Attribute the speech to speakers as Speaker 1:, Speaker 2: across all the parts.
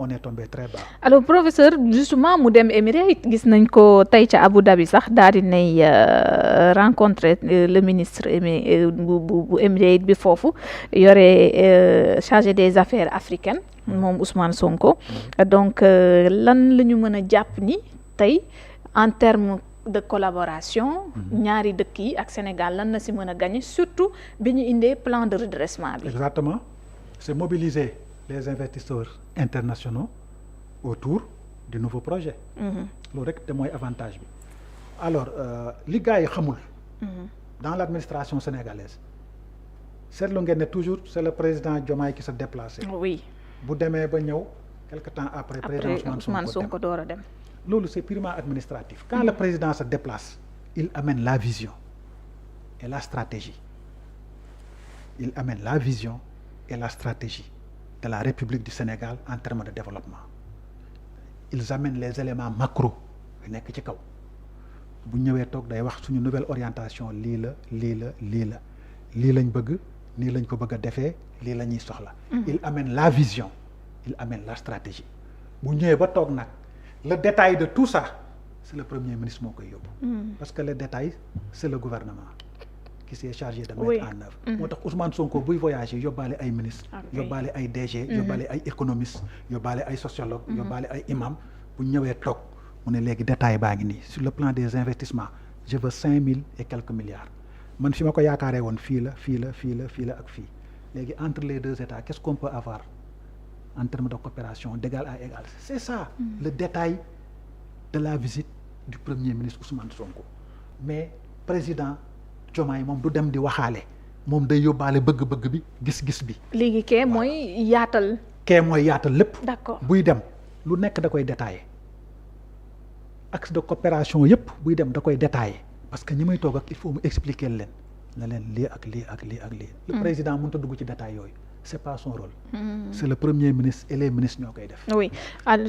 Speaker 1: on est tombé très bas.
Speaker 2: Alors professeur justement mu dem Émirats gis nañ ko tey ca Abu Dhabi sax daal di nay rencontrer le ministre bu Émirats bi foofu yore chargé des affaires africaines moom Ousmane Sonko donc lan la ñu mën a jàpp ni tey en terme de collaboration ñaari dëkk yi ak Sénégal lan la si mën a gagner surtout bi ñu indee plan de redressement bi.
Speaker 1: Exactement, c'est mobiliser les investisseurs internationaux autour du nouveau projet. loolu rek te mooy avantage bi. alors li gars yi xamul. dans l'administration sénégalaise seetlu ngeen ne toujours c'est le président Diomaye qui se déplace.
Speaker 2: oui
Speaker 1: bu demee ba ñëw quelque temps après président Ousmane Sonko
Speaker 2: door a dem.
Speaker 1: loolu c'est purement administratif. Quand le président se déplace, il amène la vision et la stratégie. Il amène la vision et la stratégie de la République du Sénégal en termes de développement. Ils amènent les éléments macro yu nekk ci kaw bu ñëwee toog day wax suñu nouvelle orientation lii la lii lañ bëgg nii lañ ko bëgg a defee lii la ñuy soxla. Il amène la vision, il amène la stratégie. bu ñëwee ba toog nag le détail de tout ça c'est le premier ministre moo koy yóbbu. parce que le détail c'est le gouvernement qui s'est chargé de mettre en œuvre. moo tax Ousmane Sonko buy voyager yóbbaale ay ministres. yóbbaale ay DG. yóbbaale ay économistes yóbbaale ay sociologues. yóbbaale ay imams bu ñëwee toog mu ne léegi détail baa ngi nii sur le plan des investissements je veux 5,000 et quelques milliards man fi ma ko yaakaaree woon fii la ak fii léegi entre les deux états qu'est-ce qu'on peut avoir en termes de coopération d'égal à égal. C'est ça le détail de la visite du premier ministre Ousmane Sonko. Mais président Diomaye moom du dem di waxaale moom day yóbbaale bëgg-bëgg bi gis-gis bi.
Speaker 2: léegi kee mooy yaatal.
Speaker 1: lépp.
Speaker 2: d'accord
Speaker 1: buy dem lu nekk da koy détailler axe de coopération yépp buy dem da koy détailler parce que ñi may toog ak il faut mu expliquer leen ne leen lii ak lii ak lii ak lii. le président mënut a dugg ci détail yooyu. c'est pas son rôle. C'est le premier ministre et les ministres ñoo koy def.
Speaker 2: oui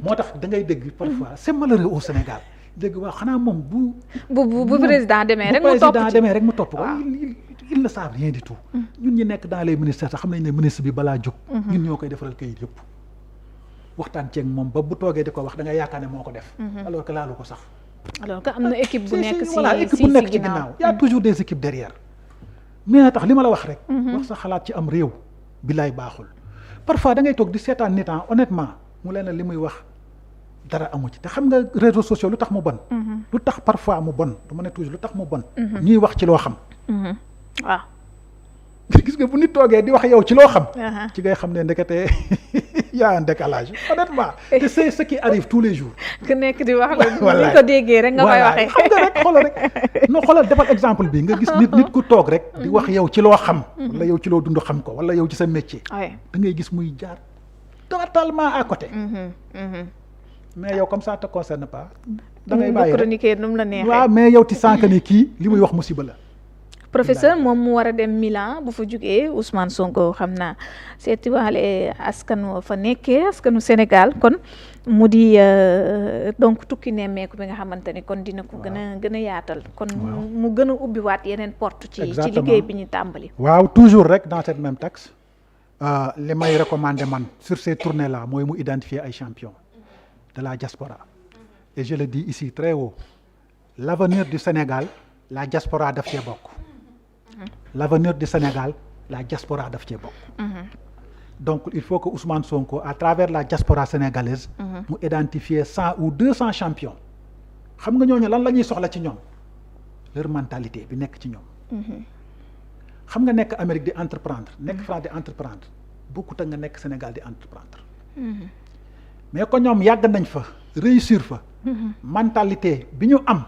Speaker 1: moo tax da ngay dégg parfois c'est malheureux au Sénégal dégg waa xanaa moom
Speaker 2: bu président demee rek mu topp
Speaker 1: ko ils ne savent rien du tout. ñun ñi nekk dans les ministères sax xam nañ ne ministre bi balaa jóg. ñun ñoo koy defaral kayit yëpp waxtaan ceeg moom ba bu toogee di ko wax da nga yaakaar ne moo ko def. alors que laalu ko sax.
Speaker 2: alors que am na équipe bu nekk
Speaker 1: ci ginnaaw y a toujours des équipes derrière. mais tax li ma la wax rek. wax sa xalaat ci am réew. bilaay baaxul parfois da ngay toog di seetaan nit honnêtement mu leen li muy wax dara amu ci te xam nga réseaux sociaux lu tax mu bon. lu tax parfois mu bon du ma ne toujours lu tax mu bon. ñuy wax ci loo xam.
Speaker 2: waaw.
Speaker 1: gis nga bu nit toogee di wax yow ci loo xam. ci ngay xam ne ndekete y a un décalage honnêtement te c'est ce qui arrive tous les jours.
Speaker 2: ku nekk di wax la ni ko déggee rek nga koy waxee.
Speaker 1: xam nga rek xoolal defal exemple bi nga gis nit ku toog rek di wax yow ci loo xam. wala yow ci loo dund xam ko wala yow ci sa métier. da ngay gis muy jaar totalement à côté. mais yow comme ça te concerne pas. da ngay bàyyi
Speaker 2: chroniqueur nu mu la neexee.
Speaker 1: waaw mais yow ti sànq ni kii li muy wax musiba la.
Speaker 2: professeur moom mu war a dem Milan bu fa jógee Ousmane Sonko xam naa seeti waale askanu fa nekkee askanu Sénégal kon mu di donc tukki nemmeeku bi nga xamante ni kon dina ko gën a yaatal kon mu gën a ubbiwaat yeneen porte ci liggéey bi ñu tàmbali.
Speaker 1: waaw toujours rek dans cette même texte li may recommander man sur ces tournées là mooy mu identifier ay champions de la diaspora et je le dis ici très haut l'avenir du Sénégal la diaspora daf cee bokk. L'avenir du Sénégal la diaspora daf cee bokk. donc il faut que Ousmane Sonko à travers la diaspora sénégalaise. mu identifier 100 ou 200 champions. xam nga ñooñu lan la ñuy soxla ci ñoom leur mentalité bi nekk ci ñoom. xam nga nekk Amérique di entreprendre nekk France di entreprendre bokkut ak nga nekk Sénégal di entreprendre. mais ko ñoom yàgg nañ fa réussir fa. mentalité bi ñu am.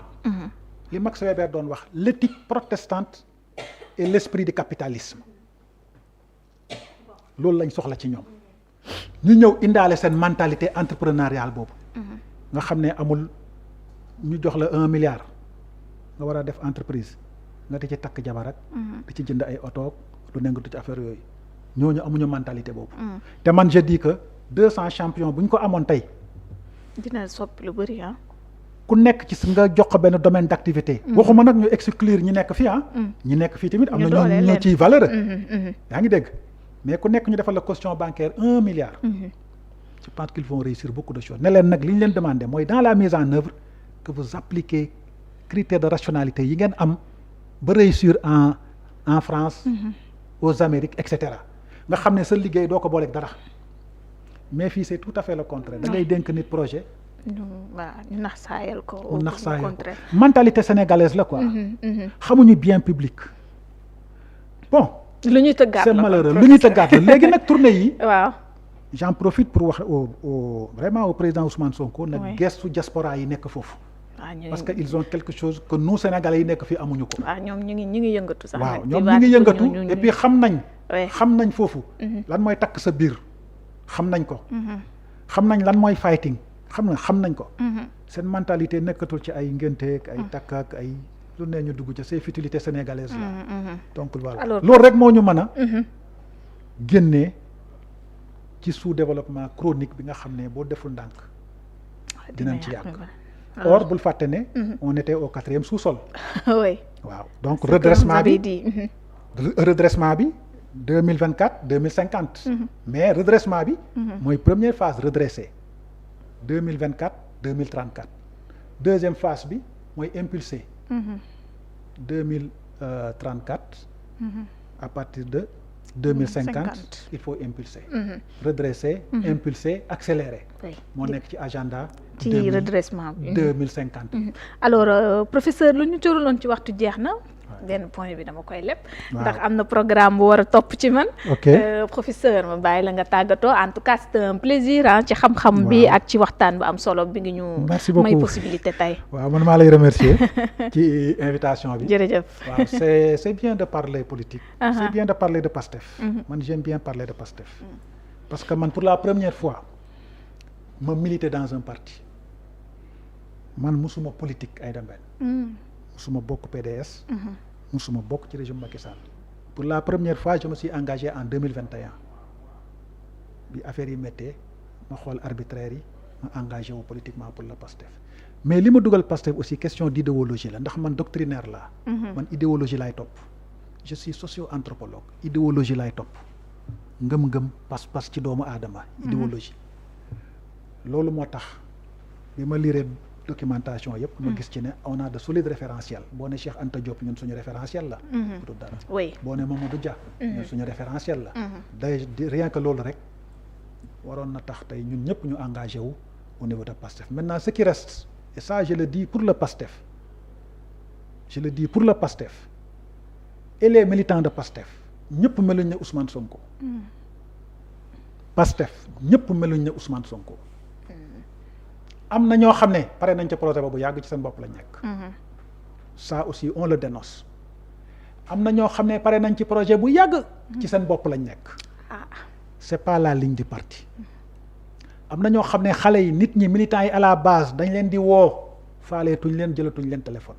Speaker 1: li Max Weber doon wax l'éthique protestante et l'esprit du capitalisme loolu lañ soxla ci ñoom ñu ñëw indaale seen mentalité entrepreneuriale boobu nga xam ne amul ñu jox la 1 milliard nga war a def entreprise nga di ci takk jabar ak di ci jënd ay oto lu nengatu ci affaire yooyu ñooñu amuñu mentalité boobu te man je dis que 200 champions bu ñu ko amoon tey
Speaker 2: dina soppi lu bëri
Speaker 1: ku nekk ci nga jox ko benn domaine d'activité. waxuma nag ñu exclure ñi nekk fii ñi nekk fii tamit am na ñoo ciy valeur. yaa ngi dégg mais ku nekk ñu defal la caution bancaire 1 milliard. je pense qu'ils vont réussir beaucoup de choses ne leen nag li ñu leen demandé mooy dans la mise en œuvre que vous appliquez critères de rationalité yi ngeen am ba réussir en France aux Amériques et cetera nga xam ne sa liggéey doo ko booleeg dara mais fii c'est tout à fait le contraire da ngay dénk nit projet
Speaker 2: waaw ñu nax saayal ko
Speaker 1: mu nax saayal ko mentalité sénégalaise la quoi xamuñu bien public bon
Speaker 2: lu ñuy tëggaat
Speaker 1: c'est malheureux lu ñuy tëggaat la léegi nag tournée yi
Speaker 2: waaw
Speaker 1: j'en profite pour wax vraiment au président Ousmane Sonko nag gestu diaspora yi nekk foofu parce que ils ont quelque chose que nous Sénégalais yi nekk fii amuñu ko
Speaker 2: waaw ñoom ñu ngi yëngatu sax
Speaker 1: waaw ñoom ñu ngi yëngatu et puis xam nañ foofu lan mooy takk sa biir xam nañ ko xam nañ lan mooy fighting xam nañ ko seen mentalité nekkatul ci ay ngénteeg ay takk ak ay lu ne ñu dugg ci ces futilités sénégalaises là donc voilà loolu rek moo ñu mën a génnee ci sous-développement chronique bi nga xam ne boo deful ndànk dinañ ci yàgg or bul fàtte ne on était au 4e sous-sol
Speaker 2: oui
Speaker 1: waaw donc redressement bi 2024 2050 mais redressement bi mooy première phase redressé 2024 2034 deuxième phase bi mooy impulsé 2034 à partir de 2050 il faut impulser redresser impulser accélérer moo nekk ci agenda
Speaker 2: ci redressement bi
Speaker 1: 2050
Speaker 2: alors professeur lu ñu tëraloon ci waxtu jeex na benn point bi dama koy lépp ndax am na programme bu war a topp ci man professeur ma bàyyi la nga tàggatoo en tout cas c'est un plaisir ci xam-xam bi ak ci waxtaan bu am solo bi ngi ñu may possibilité tey
Speaker 1: waaw man maa lay remercier ci invitation bi
Speaker 2: jërëjëf
Speaker 1: waaw c'est bien de parler politique c'est bien de parler de Pastef man j'aime bien parler de Pastef parce que man pour la première fois ma militer dans un parti man musuma politique Aïda Mbène musuma bokk PDS musuma bokk ci régime Macky Sall pour la première fois je me suis engagé en 2021 bi affaire yi méttee ma xool arbitraire yi ma engagé wu politiquement pour le Pastef mais li ma dugal Pastef aussi question d'idéologie la ndax man doctrinaire laa man idéologie laay topp je suis socio-anthropologue idéologie laay topp ngëm-ngëm pas-pas ci doomu aadama idéologie loolu moo tax bi ma lire documentation yëpp ma gis ci ne on a de solides référentiels boo ne Cheikh Anta Diop ñun suñu référentiel la du dara boo ne Mamadou Dia ñun suñu référentiel la day rien que loolu rek waroon na tax tey ñun ñëpp ñu engagé wu au niveau de Pastef maintenant ce qui reste et ça je le dis pour le Pastef et les militants de Pastef ñëpp meluñ ne Ousmane Sonko Pastef ñëpp meluñ ne Ousmane Sonko am na ñoo xam ne pare nañ ca projet boobu yàgg ci seen bopp lañ nekk ça aussi on le dénonce am na ñoo xam ne pare nañ ci projet bu yàgg ci seen bopp lañ nekk c'est pas la ligne du parti am na ñoo xam ne xale yi nit ñi militants yi à la base dañ leen di woo faaleetuñ leen jëlatuñ leen téléphone